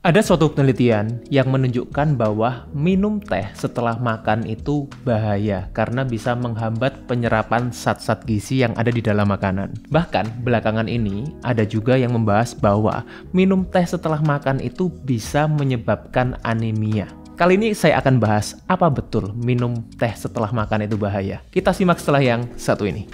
Ada suatu penelitian yang menunjukkan bahwa minum teh setelah makan itu bahaya karena bisa menghambat penyerapan zat-zat gizi yang ada di dalam makanan. Bahkan belakangan ini ada juga yang membahas bahwa minum teh setelah makan itu bisa menyebabkan anemia. Kali ini saya akan bahas apa betul minum teh setelah makan itu bahaya. Kita simak setelah yang satu ini.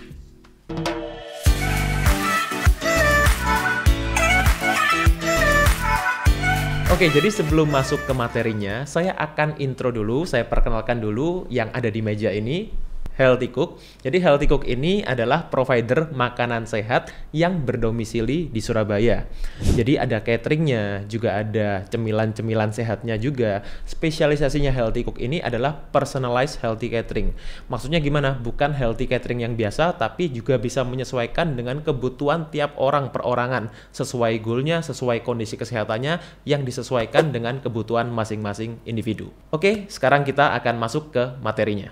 Oke, jadi sebelum masuk ke materinya, saya akan intro dulu, saya perkenalkan dulu yang ada di meja ini, Healthy Cook. Jadi Healthy Cook ini adalah provider makanan sehat yang berdomisili di Surabaya. Jadi ada cateringnya, juga ada cemilan-cemilan sehatnya juga. Spesialisasinya Healthy Cook ini adalah personalized healthy catering. Maksudnya gimana? Bukan healthy catering yang biasa, tapi juga bisa menyesuaikan dengan kebutuhan tiap orang perorangan. Sesuai goalnya, sesuai kondisi kesehatannya, yang disesuaikan dengan kebutuhan masing-masing individu. Oke, sekarang kita akan masuk ke materinya.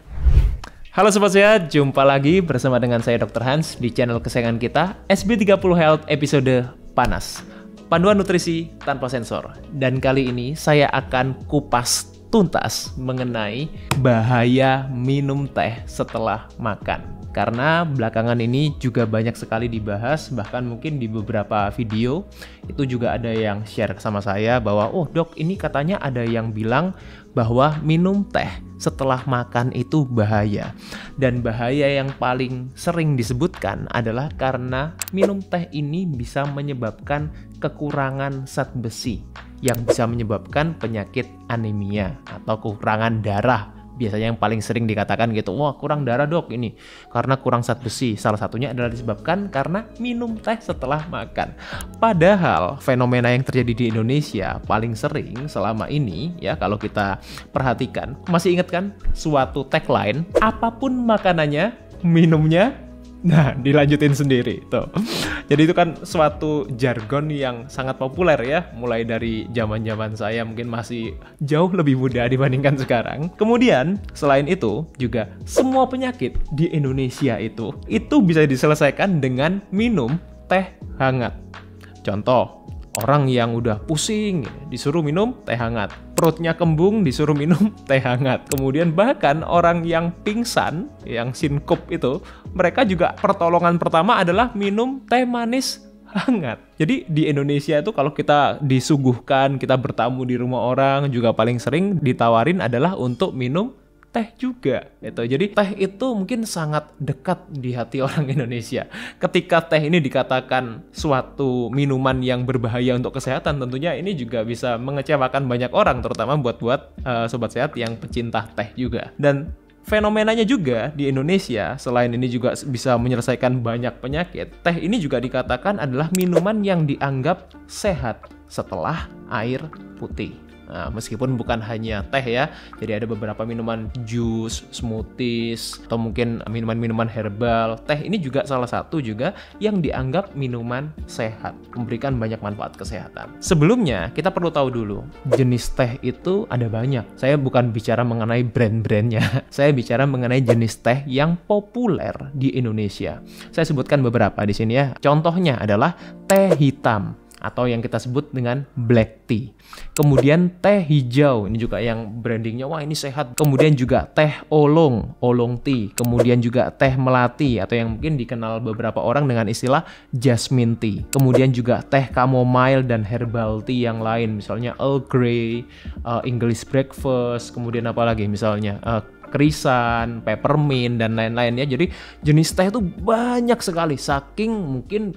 Halo Sobat Sehat, jumpa lagi bersama dengan saya Dr. Hans di channel kesayangan kita SB30 Health episode Panas, panduan nutrisi tanpa sensor. Dan kali ini saya akan kupas tuntas mengenai bahaya minum teh setelah makan. Karena belakangan ini juga banyak sekali dibahas, bahkan mungkin di beberapa video itu juga ada yang share sama saya bahwa oh dok, ini katanya ada yang bilang bahwa minum teh setelah makan itu bahaya. Dan bahaya yang paling sering disebutkan adalah karena minum teh ini bisa menyebabkan kekurangan zat besi yang bisa menyebabkan penyakit anemia atau kekurangan darah. Biasanya yang paling sering dikatakan gitu, wah kurang darah dok ini karena kurang zat besi. Salah satunya adalah disebabkan karena minum teh setelah makan. Padahal fenomena yang terjadi di Indonesia paling sering selama ini ya, kalau kita perhatikan, masih ingat kan suatu tagline, apapun makanannya, minumnya, nah dilanjutin sendiri tuh. Jadi itu kan suatu jargon yang sangat populer ya, mulai dari zaman-zaman saya mungkin masih jauh lebih muda dibandingkan sekarang. Kemudian selain itu juga semua penyakit di Indonesia itu bisa diselesaikan dengan minum teh hangat. Contoh, orang yang udah pusing disuruh minum teh hangat, perutnya kembung disuruh minum teh hangat. Kemudian bahkan orang yang pingsan, yang sinkop itu, mereka juga pertolongan pertama adalah minum teh manis hangat. Jadi di Indonesia itu kalau kita disuguhkan, kita bertamu di rumah orang, juga paling sering ditawarin adalah untuk minum teh juga gitu. Jadi teh itu mungkin sangat dekat di hati orang Indonesia. Ketika teh ini dikatakan suatu minuman yang berbahaya untuk kesehatan, tentunya ini juga bisa mengecewakan banyak orang, terutama buat sobat sehat yang pecinta teh juga. Dan fenomenanya juga di Indonesia, selain ini juga bisa menyelesaikan banyak penyakit, teh ini juga dikatakan adalah minuman yang dianggap sehat setelah air putih. Nah, meskipun bukan hanya teh ya, jadi ada beberapa minuman jus, smoothies, atau mungkin minuman-minuman herbal. Teh ini juga salah satu juga yang dianggap minuman sehat, memberikan banyak manfaat kesehatan. Sebelumnya, kita perlu tahu dulu, jenis teh itu ada banyak. Saya bukan bicara mengenai brand-brandnya, saya bicara mengenai jenis teh yang populer di Indonesia. Saya sebutkan beberapa di sini ya. Contohnya adalah teh hitam, atau yang kita sebut dengan black tea. Kemudian teh hijau, ini juga yang brandingnya wah ini sehat. Kemudian juga teh oolong tea. Kemudian juga teh melati, atau yang mungkin dikenal beberapa orang dengan istilah jasmine tea. Kemudian juga teh chamomile dan herbal tea yang lain, misalnya Earl Grey, English breakfast, kemudian apa lagi misalnya krisan, peppermint, dan lain-lainnya. Jadi jenis teh itu banyak sekali, saking mungkin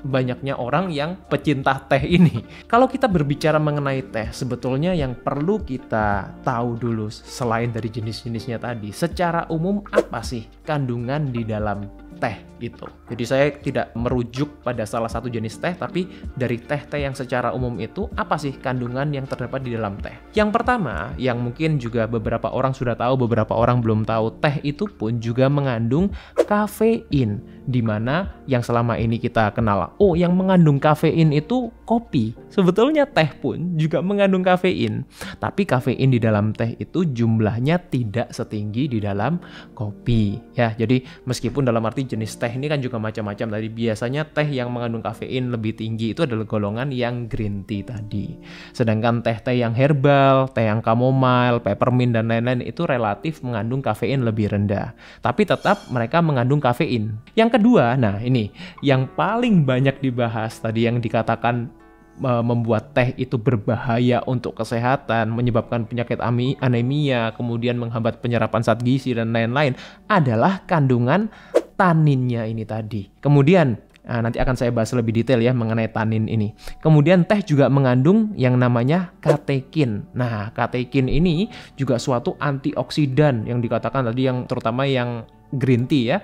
banyaknya orang yang pecinta teh ini. Kalau kita berbicara mengenai teh, sebetulnya yang perlu kita tahu dulu selain dari jenis-jenisnya tadi, secara umum apa sih kandungan di dalam teh itu. Jadi saya tidak merujuk pada salah satu jenis teh, tapi dari teh-teh yang secara umum itu apa sih kandungan yang terdapat di dalam teh. Yang pertama, yang mungkin juga beberapa orang sudah tahu, beberapa orang belum tahu, teh itu pun juga mengandung kafein, di mana yang selama ini kita kenal, oh yang mengandung kafein itu kopi. Sebetulnya teh pun juga mengandung kafein, tapi kafein di dalam teh itu jumlahnya tidak setinggi di dalam kopi ya. Jadi meskipun dalam arti jenis teh ini kan juga macam-macam tadi. Biasanya teh yang mengandung kafein lebih tinggi itu adalah golongan yang green tea tadi. Sedangkan teh-teh yang herbal, teh yang chamomile, peppermint dan lain-lain itu relatif mengandung kafein lebih rendah. Tapi tetap mereka mengandung kafein. Yang kedua, nah ini yang paling banyak dibahas tadi yang dikatakan membuat teh itu berbahaya untuk kesehatan, menyebabkan penyakit anemia, kemudian menghambat penyerapan zat gizi dan lain-lain adalah kandungan taninnya ini tadi. Kemudian nanti akan saya bahas lebih detail ya mengenai tanin ini. Kemudian teh juga mengandung yang namanya katekin. Nah, katekin ini juga suatu antioksidan yang dikatakan tadi yang terutama yang green tea ya,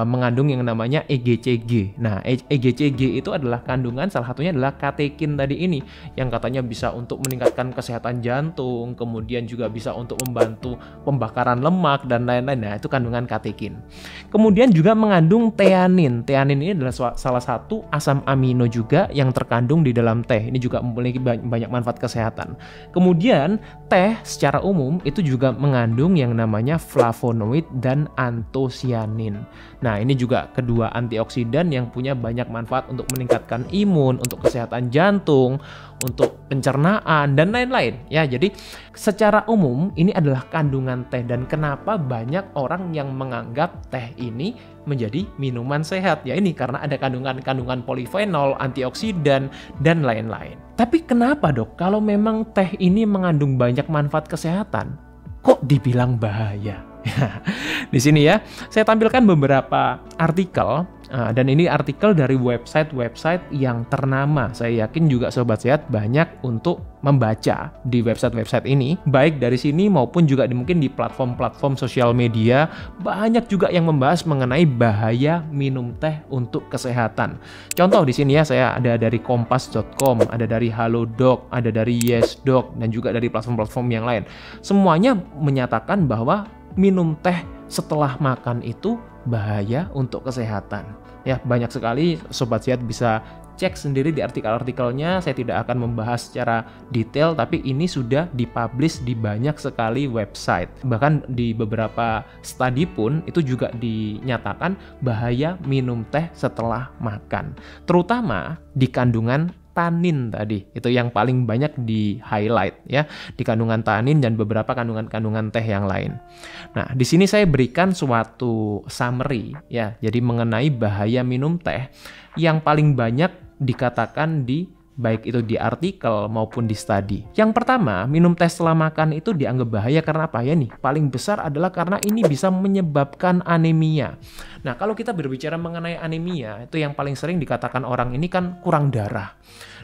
mengandung yang namanya EGCG. Nah, EGCG itu adalah kandungan, salah satunya adalah katekin tadi ini, yang katanya bisa untuk meningkatkan kesehatan jantung, kemudian juga bisa untuk membantu pembakaran lemak dan lain-lain. Nah, itu kandungan katekin. Kemudian juga mengandung theanin. Theanin ini adalah salah satu asam amino juga yang terkandung di dalam teh. Ini juga memiliki banyak manfaat kesehatan. Kemudian teh secara umum itu juga mengandung yang namanya flavonoid dan antosianin. Nah, ini juga kedua antioksidan yang punya banyak manfaat untuk meningkatkan imun, untuk kesehatan jantung, untuk pencernaan dan lain-lain. Ya, jadi secara umum ini adalah kandungan teh dan kenapa banyak orang yang menganggap teh ini menjadi minuman sehat. Ya ini karena ada kandungan polifenol, antioksidan dan lain-lain. Tapi kenapa, Dok, kalau memang teh ini mengandung banyak manfaat kesehatan, kok dibilang bahaya? Di sini ya, saya tampilkan beberapa artikel dan ini artikel dari website-website yang ternama. Saya yakin juga Sobat Sehat banyak untuk membaca di website-website ini, baik dari sini maupun juga mungkin di platform-platform sosial media. Banyak juga yang membahas mengenai bahaya minum teh untuk kesehatan. Contoh di sini ya, saya ada dari kompas.com, ada dari Halodoc, ada dari YesDoc dan juga dari platform-platform yang lain. Semuanya menyatakan bahwa minum teh setelah makan itu bahaya untuk kesehatan. Ya, banyak sekali Sobat Sehat bisa cek sendiri di artikel-artikelnya. Saya tidak akan membahas secara detail, tapi ini sudah dipublish di banyak sekali website. Bahkan di beberapa studi pun itu juga dinyatakan bahaya minum teh setelah makan. Terutama di kandungan tanin tadi, itu yang paling banyak di highlight ya, di kandungan tanin dan beberapa kandungan-kandungan teh yang lain. Nah, di sini saya berikan suatu summary ya, jadi mengenai bahaya minum teh yang paling banyak dikatakan di baik itu di artikel maupun di studi. Yang pertama, minum teh setelah makan itu dianggap bahaya karena apa ya nih? Paling besar adalah karena ini bisa menyebabkan anemia. Nah, kalau kita berbicara mengenai anemia, itu yang paling sering dikatakan orang ini kan kurang darah.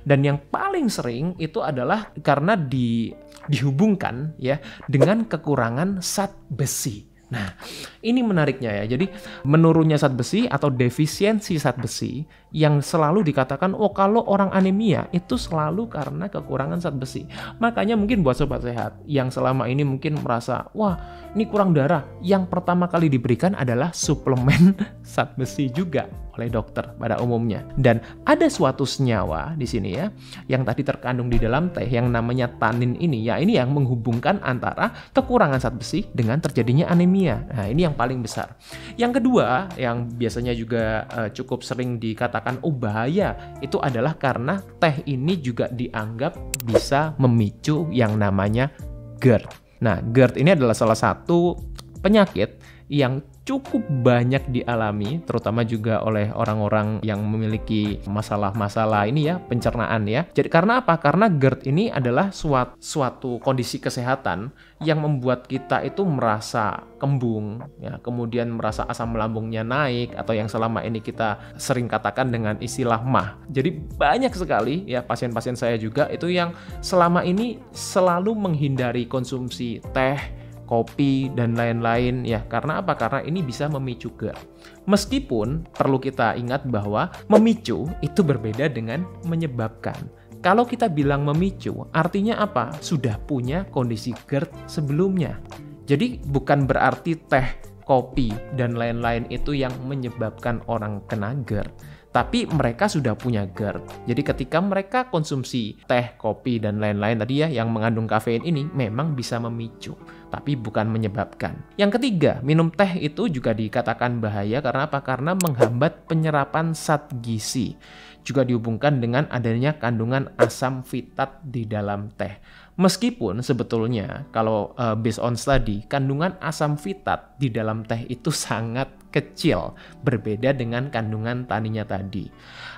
Dan yang paling sering itu adalah karena dihubungkan ya dengan kekurangan zat besi. Nah, ini menariknya ya. Jadi menurunnya zat besi atau defisiensi zat besi yang selalu dikatakan, oh kalau orang anemia itu selalu karena kekurangan zat besi. Makanya mungkin buat Sobat Sehat yang selama ini mungkin merasa, wah ini kurang darah, yang pertama kali diberikan adalah suplemen zat besi juga oleh dokter pada umumnya. Dan ada suatu senyawa di sini ya, yang tadi terkandung di dalam teh yang namanya tanin ini, ya ini yang menghubungkan antara kekurangan zat besi dengan terjadinya anemia. Nah, ini yang paling besar. Yang kedua, yang biasanya juga cukup sering dikatakan bahaya, itu adalah karena teh ini juga dianggap bisa memicu yang namanya GERD. Nah, GERD ini adalah salah satu penyakit yang cukup banyak dialami, terutama juga oleh orang-orang yang memiliki masalah-masalah ini ya, pencernaan ya. Jadi karena apa? Karena GERD ini adalah suatu kondisi kesehatan yang membuat kita itu merasa kembung, ya, kemudian merasa asam lambungnya naik, atau yang selama ini kita sering katakan dengan istilah MAH. Jadi banyak sekali ya pasien-pasien saya juga itu yang selama ini selalu menghindari konsumsi teh, kopi, dan lain-lain ya. Karena apa? Karena ini bisa memicu GERD. Meskipun perlu kita ingat bahwa memicu itu berbeda dengan menyebabkan. Kalau kita bilang memicu, artinya apa? Sudah punya kondisi GERD sebelumnya. Jadi bukan berarti teh, kopi, dan lain-lain itu yang menyebabkan orang kena GERD. tapi mereka sudah punya GERD. Jadi ketika mereka konsumsi teh, kopi, dan lain-lain tadi ya yang mengandung kafein ini memang bisa memicu, tapi bukan menyebabkan. Yang ketiga, minum teh itu juga dikatakan bahaya karena apa? Karena menghambat penyerapan zat gizi. Juga dihubungkan dengan adanya kandungan asam fitat di dalam teh. Meskipun sebetulnya kalau based on study, kandungan asam fitat di dalam teh itu sangat kecil, berbeda dengan kandungan taninnya tadi.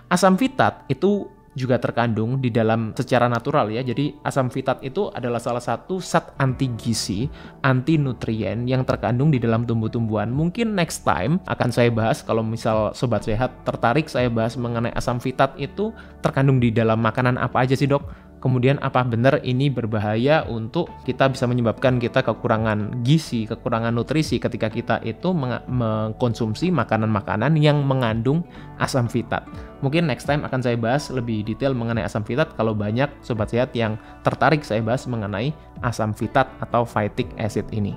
Asam fitat itu juga terkandung di dalam secara natural ya. Jadi asam fitat itu adalah salah satu zat anti gizi, anti nutrien yang terkandung di dalam tumbuh-tumbuhan. Mungkin next time akan saya bahas, kalau misal Sobat Sehat tertarik, saya bahas mengenai asam fitat itu terkandung di dalam makanan apa aja sih, Dok? Kemudian apa benar ini berbahaya untuk kita, bisa menyebabkan kita kekurangan gizi, kekurangan nutrisi ketika kita itu mengkonsumsi makanan-makanan yang mengandung asam fitat. Mungkin next time akan saya bahas lebih detail mengenai asam fitat. Kalau banyak Sobat Sehat yang tertarik, saya bahas mengenai asam fitat atau phytic acid ini.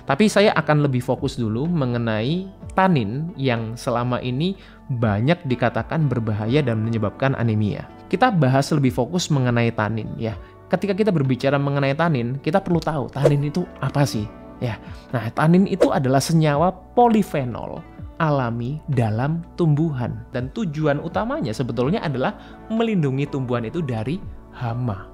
Tapi saya akan lebih fokus dulu mengenai tanin yang selama ini banyak dikatakan berbahaya dan menyebabkan anemia. Kita bahas lebih fokus mengenai tanin ya. Ketika kita berbicara mengenai tanin, kita perlu tahu tanin itu apa sih? Ya. Nah, tanin itu adalah senyawa polifenol alami dalam tumbuhan, dan tujuan utamanya sebetulnya adalah melindungi tumbuhan itu dari hama.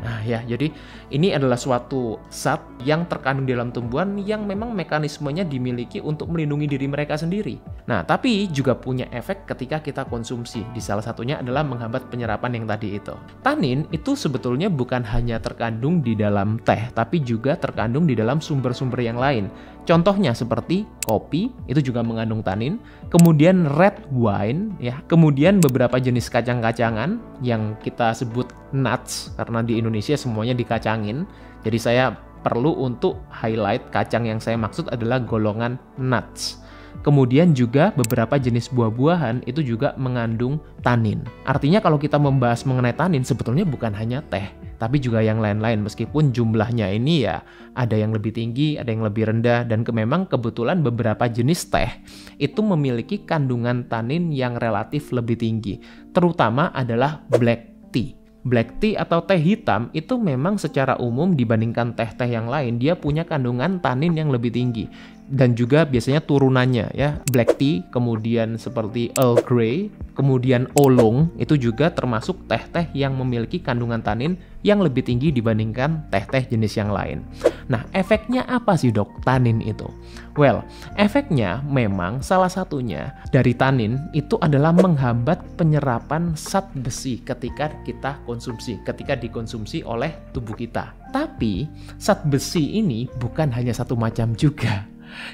Nah ya, jadi ini adalah suatu zat yang terkandung di dalam tumbuhan yang memang mekanismenya dimiliki untuk melindungi diri mereka sendiri. Nah, tapi juga punya efek ketika kita konsumsi. Di salah satunya adalah menghambat penyerapan yang tadi itu. Tanin itu sebetulnya bukan hanya terkandung di dalam teh, tapi juga terkandung di dalam sumber-sumber yang lain. Contohnya seperti kopi, itu juga mengandung tanin. Kemudian red wine, ya. Kemudian beberapa jenis kacang-kacangan yang kita sebut nuts, karena di Indonesia semuanya dikacangin. Jadi saya perlu untuk highlight kacang yang saya maksud adalah golongan nuts. Kemudian juga beberapa jenis buah-buahan itu juga mengandung tanin. Artinya kalau kita membahas mengenai tanin, sebetulnya bukan hanya teh, tapi juga yang lain-lain. Meskipun jumlahnya ini ya ada yang lebih tinggi, ada yang lebih rendah, dan memang kebetulan beberapa jenis teh itu memiliki kandungan tanin yang relatif lebih tinggi. Terutama adalah black tea. Black tea atau teh hitam itu memang secara umum dibandingkan teh-teh yang lain, dia punya kandungan tanin yang lebih tinggi. Dan juga biasanya turunannya ya, black tea, kemudian seperti Earl Grey, kemudian oolong, itu juga termasuk teh-teh yang memiliki kandungan tanin yang lebih tinggi dibandingkan teh-teh jenis yang lain. Nah, efeknya apa sih, Dok, tanin itu? Well, efeknya memang salah satunya dari tanin itu adalah menghambat penyerapan zat besi ketika kita konsumsi, ketika dikonsumsi oleh tubuh kita. Tapi, zat besi ini bukan hanya satu macam juga.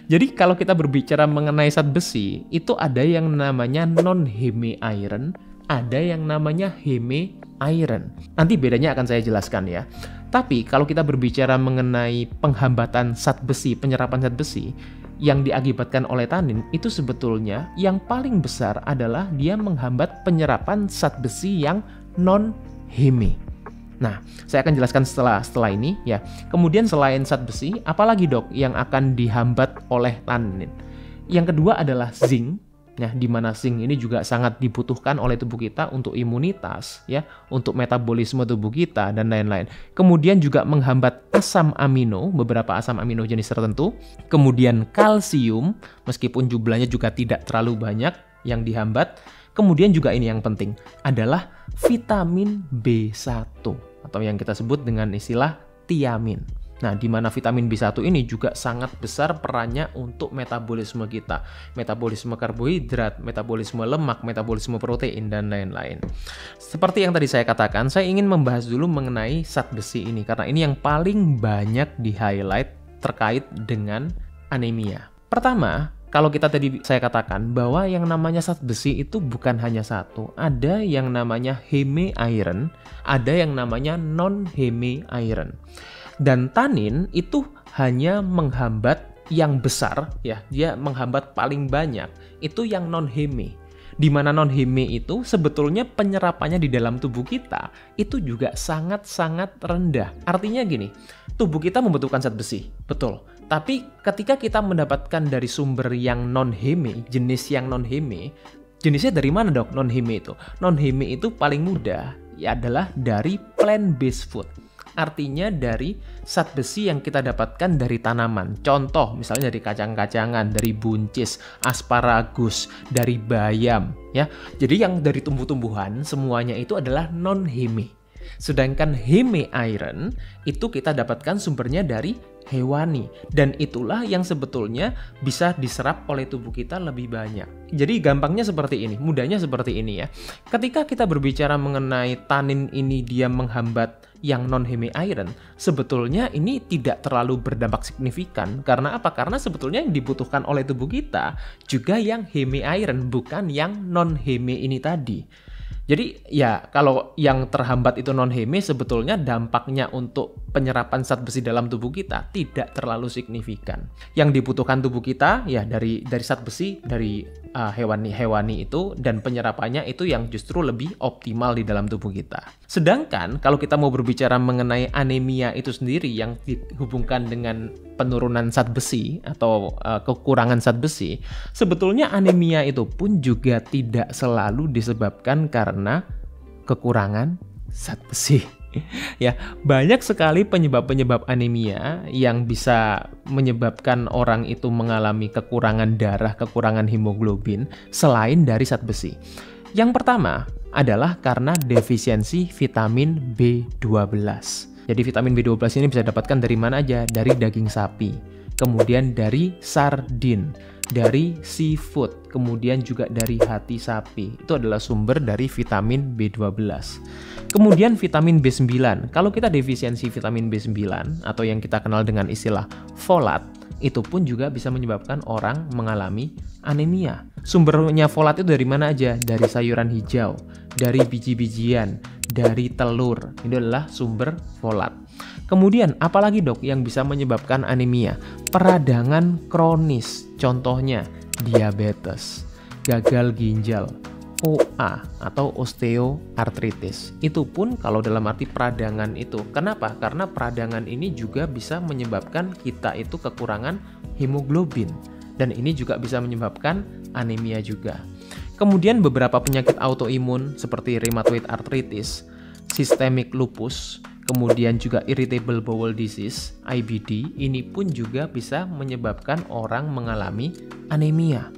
Jadi kalau kita berbicara mengenai zat besi, itu ada yang namanya non-heme iron, ada yang namanya heme iron. Nanti bedanya akan saya jelaskan ya. Tapi kalau kita berbicara mengenai penghambatan zat besi, penyerapan zat besi yang diakibatkan oleh tanin, itu sebetulnya yang paling besar adalah dia menghambat penyerapan zat besi yang non-heme. Nah, saya akan jelaskan setelah ini ya. Kemudian selain zat besi, apalagi, Dok, yang akan dihambat oleh tanin? Yang kedua adalah zinc. Nah, di mana zinc ini juga sangat dibutuhkan oleh tubuh kita untuk imunitas ya, untuk metabolisme tubuh kita dan lain-lain. Kemudian juga menghambat asam amino, beberapa asam amino jenis tertentu. Kemudian kalsium, meskipun jumlahnya juga tidak terlalu banyak yang dihambat. Kemudian juga ini yang penting adalah vitamin B1 atau yang kita sebut dengan istilah tiamin. Nah, di mana vitamin B1 ini juga sangat besar perannya untuk metabolisme kita. Metabolisme karbohidrat, metabolisme lemak, metabolisme protein, dan lain-lain. Seperti yang tadi saya katakan, saya ingin membahas dulu mengenai zat besi ini karena ini yang paling banyak di-highlight terkait dengan anemia. Pertama, kalau kita tadi saya katakan bahwa yang namanya zat besi itu bukan hanya satu. Ada yang namanya heme iron, ada yang namanya non-heme iron. Dan tanin itu hanya menghambat yang besar ya, dia menghambat paling banyak itu yang non-heme. Di mana non-heme itu sebetulnya penyerapannya di dalam tubuh kita itu juga sangat-sangat rendah. Artinya gini, tubuh kita membutuhkan zat besi, betul. Tapi ketika kita mendapatkan dari sumber yang non-heme, jenis yang non-heme, Jenisnya dari mana dok non-heme itu? Non-heme itu paling mudah ya adalah dari plant-based food. Artinya dari zat besi yang kita dapatkan dari tanaman. Contoh misalnya dari kacang-kacangan, dari buncis, asparagus, dari bayam ya. Jadi yang dari tumbuh-tumbuhan semuanya itu adalah non-heme. Sedangkan heme iron itu kita dapatkan sumbernya dari hewani, dan itulah yang sebetulnya bisa diserap oleh tubuh kita lebih banyak. Jadi gampangnya seperti ini, mudahnya seperti ini ya. Ketika kita berbicara mengenai tanin ini dia menghambat yang non-heme iron, sebetulnya ini tidak terlalu berdampak signifikan. Karena apa? Karena sebetulnya yang dibutuhkan oleh tubuh kita juga yang heme iron, bukan yang non-heme ini tadi. Jadi ya kalau yang terhambat itu non-heme, sebetulnya dampaknya untuk penyerapan zat besi dalam tubuh kita tidak terlalu signifikan. Yang dibutuhkan tubuh kita ya dari zat besi dari hewani itu, dan penyerapannya itu yang justru lebih optimal di dalam tubuh kita. Sedangkan kalau kita mau berbicara mengenai anemia itu sendiri yang dihubungkan dengan penurunan zat besi atau kekurangan zat besi, sebetulnya anemia itu pun juga tidak selalu disebabkan karena kekurangan zat besi. Ya, banyak sekali penyebab-penyebab anemia yang bisa menyebabkan orang itu mengalami kekurangan darah, kekurangan hemoglobin selain dari zat besi. Yang pertama adalah karena defisiensi vitamin B12. Jadi vitamin B12 ini bisa dapatkan dari mana aja? Dari daging sapi, kemudian dari sardin, dari seafood, kemudian juga dari hati sapi. Itu adalah sumber dari vitamin B12. Kemudian vitamin B9. Kalau kita defisiensi vitamin B9 atau yang kita kenal dengan istilah folat, itu pun juga bisa menyebabkan orang mengalami anemia. Sumbernya folat itu dari mana aja? Dari sayuran hijau, dari biji-bijian, dari telur. Ini adalah sumber folat. Kemudian apalagi dok yang bisa menyebabkan anemia? Peradangan kronis, contohnya diabetes, gagal ginjal, OA atau osteoartritis. Itu pun kalau dalam arti peradangan itu. Kenapa? Karena peradangan ini juga bisa menyebabkan kita itu kekurangan hemoglobin, dan ini juga bisa menyebabkan anemia juga. Kemudian beberapa penyakit autoimun seperti rheumatoid arthritis, systemic lupus, kemudian juga irritable bowel disease, IBD, ini pun juga bisa menyebabkan orang mengalami anemia.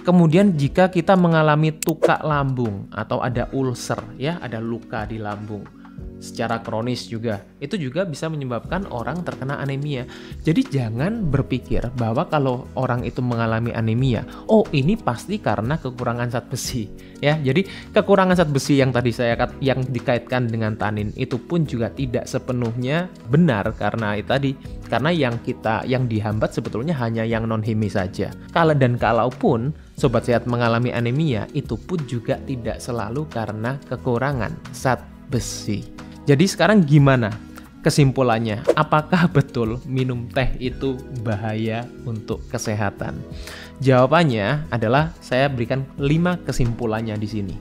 Kemudian jika kita mengalami tukak lambung atau ada ulcer ya, ada luka di lambung secara kronis juga, itu juga bisa menyebabkan orang terkena anemia. Jadi jangan berpikir bahwa kalau orang itu mengalami anemia, oh ini pasti karena kekurangan zat besi ya. Jadi kekurangan zat besi yang tadi yang dikaitkan dengan tanin itu pun juga tidak sepenuhnya benar, karena yang dihambat sebetulnya hanya yang non-heme saja. Kalaupun sobat sehat mengalami anemia, itu pun juga tidak selalu karena kekurangan zat besi. Jadi sekarang gimana kesimpulannya? Apakah betul minum teh itu bahaya untuk kesehatan? Jawabannya adalah saya berikan 5 kesimpulannya di sini.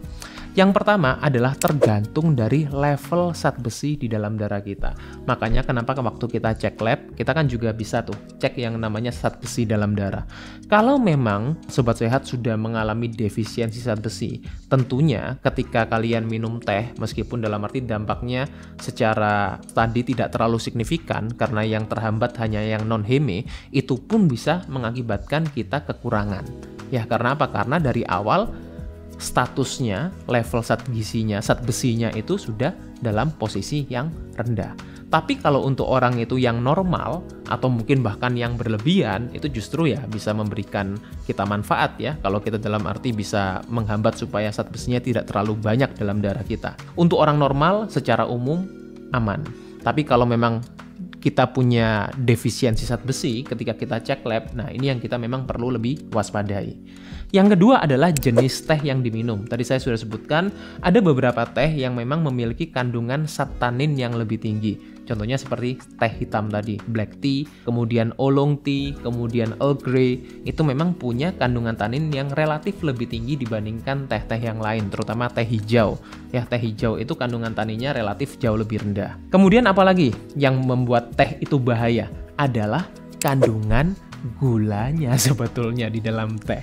Yang pertama adalah tergantung dari level zat besi di dalam darah kita. Makanya kenapa waktu kita cek lab, kita kan juga bisa tuh cek yang namanya zat besi dalam darah. Kalau memang sobat sehat sudah mengalami defisiensi zat besi, tentunya ketika kalian minum teh, meskipun dalam arti dampaknya secara tadi tidak terlalu signifikan karena yang terhambat hanya yang non-heme, itu pun bisa mengakibatkan kita kekurangan. Ya, karena apa? Karena dari awal statusnya, level zat besinya itu sudah dalam posisi yang rendah. Tapi kalau untuk orang itu yang normal atau mungkin bahkan yang berlebihan, itu justru ya bisa memberikan kita manfaat ya. Kalau kita dalam arti bisa menghambat supaya zat besinya tidak terlalu banyak dalam darah kita. Untuk orang normal secara umum aman. Tapi kalau memang kita punya defisiensi zat besi ketika kita cek lab, nah ini yang kita memang perlu lebih waspadai. Yang kedua adalah jenis teh yang diminum. Tadi saya sudah sebutkan ada beberapa teh yang memang memiliki kandungan zat tanin yang lebih tinggi. Contohnya seperti teh hitam tadi, black tea, kemudian oolong tea, kemudian Earl Grey, itu memang punya kandungan tanin yang relatif lebih tinggi dibandingkan teh-teh yang lain, terutama teh hijau. Ya, teh hijau itu kandungan taninnya relatif jauh lebih rendah. Kemudian apalagi yang membuat teh itu bahaya? Adalah kandungan gulanya sebetulnya di dalam teh.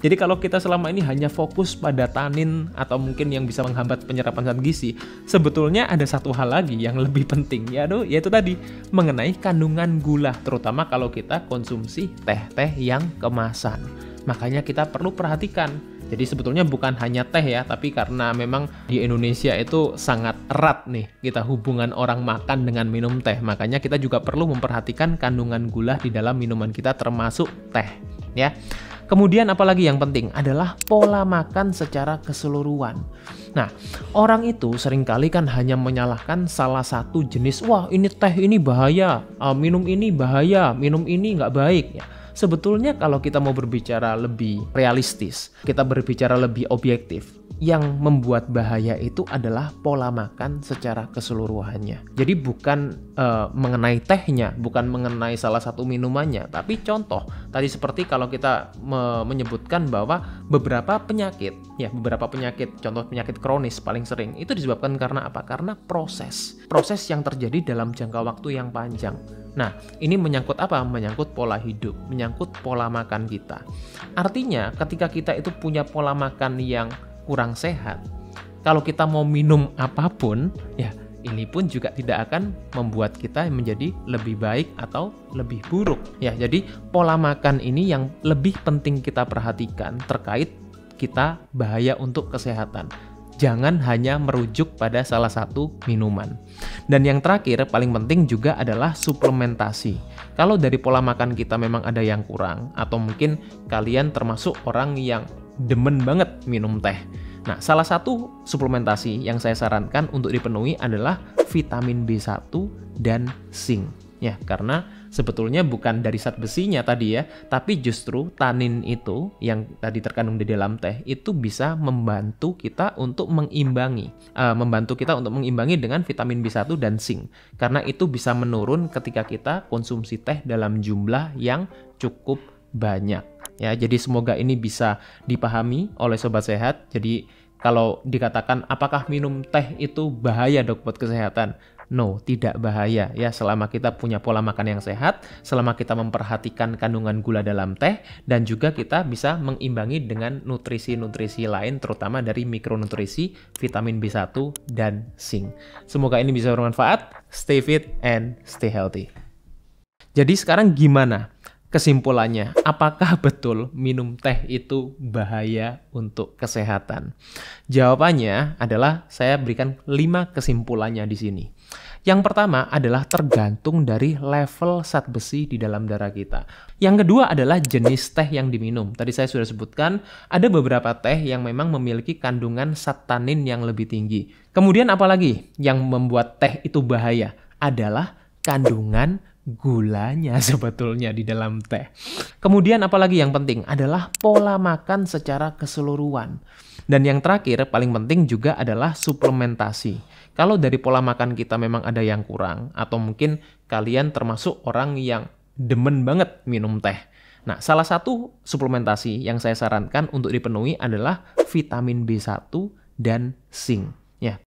Jadi kalau kita selama ini hanya fokus pada tanin atau mungkin yang bisa menghambat penyerapan zat gizi, sebetulnya ada satu hal lagi yang lebih penting, yaitu tadi mengenai kandungan gula, terutama kalau kita konsumsi teh-teh yang kemasan. Makanya kita perlu perhatikan. Jadi sebetulnya bukan hanya teh ya, tapi karena memang di Indonesia itu sangat erat nih kita hubungan orang makan dengan minum teh. Makanya kita juga perlu memperhatikan kandungan gula di dalam minuman kita termasuk teh ya. Kemudian apalagi yang penting adalah pola makan secara keseluruhan. Nah, orang itu seringkali kan hanya menyalahkan salah satu jenis, wah ini teh ini bahaya, minum ini bahaya, minum ini nggak baik ya. Sebetulnya kalau kita mau berbicara lebih realistis, kita berbicara lebih objektif, yang membuat bahaya itu adalah pola makan secara keseluruhannya. Jadi bukan mengenai tehnya, bukan mengenai salah satu minumannya, tapi contoh tadi seperti kalau kita menyebutkan bahwa beberapa penyakit, contoh penyakit kronis paling sering itu disebabkan karena apa? Karena proses yang terjadi dalam jangka waktu yang panjang. Nah, ini menyangkut apa? Menyangkut pola hidup, menyangkut pola makan kita. Artinya, ketika kita itu punya pola makan yang kurang sehat, kalau kita mau minum apapun, ya ini pun juga tidak akan membuat kita menjadi lebih baik atau lebih buruk. Ya, jadi pola makan ini yang lebih penting kita perhatikan terkait kita bahaya untuk kesehatan. Jangan hanya merujuk pada salah satu minuman. Dan yang terakhir, paling penting juga adalah suplementasi. Kalau dari pola makan kita memang ada yang kurang, atau mungkin kalian termasuk orang yang demen banget minum teh. Nah, salah satu suplementasi yang saya sarankan untuk dipenuhi adalah vitamin B1 dan zinc. Ya, karena sebetulnya bukan dari zat besinya tadi ya, tapi justru tanin itu yang tadi terkandung di dalam teh itu bisa membantu kita untuk mengimbangi dengan vitamin B1 dan zinc. Karena itu bisa menurun ketika kita konsumsi teh dalam jumlah yang cukup banyak. Ya, jadi semoga ini bisa dipahami oleh sobat sehat. Jadi kalau dikatakan apakah minum teh itu bahaya dok buat kesehatan? No, tidak bahaya ya selama kita punya pola makan yang sehat, selama kita memperhatikan kandungan gula dalam teh, dan juga kita bisa mengimbangi dengan nutrisi-nutrisi lain terutama dari mikronutrisi, vitamin B1 dan zinc. Semoga ini bisa bermanfaat. Stay fit and stay healthy. Jadi sekarang gimana? Kesimpulannya, apakah betul minum teh itu bahaya untuk kesehatan? Jawabannya adalah saya berikan 5 kesimpulannya di sini. Yang pertama adalah tergantung dari level zat besi di dalam darah kita. Yang kedua adalah jenis teh yang diminum. Tadi saya sudah sebutkan ada beberapa teh yang memang memiliki kandungan zat tanin yang lebih tinggi. Kemudian apalagi yang membuat teh itu bahaya? Adalah kandungan gulanya sebetulnya di dalam teh. Kemudian apalagi yang penting adalah pola makan secara keseluruhan. Dan yang terakhir paling penting juga adalah suplementasi. Kalau dari pola makan kita memang ada yang kurang, atau mungkin kalian termasuk orang yang demen banget minum teh. Nah, salah satu suplementasi yang saya sarankan untuk dipenuhi adalah vitamin B1 dan zinc. Ya,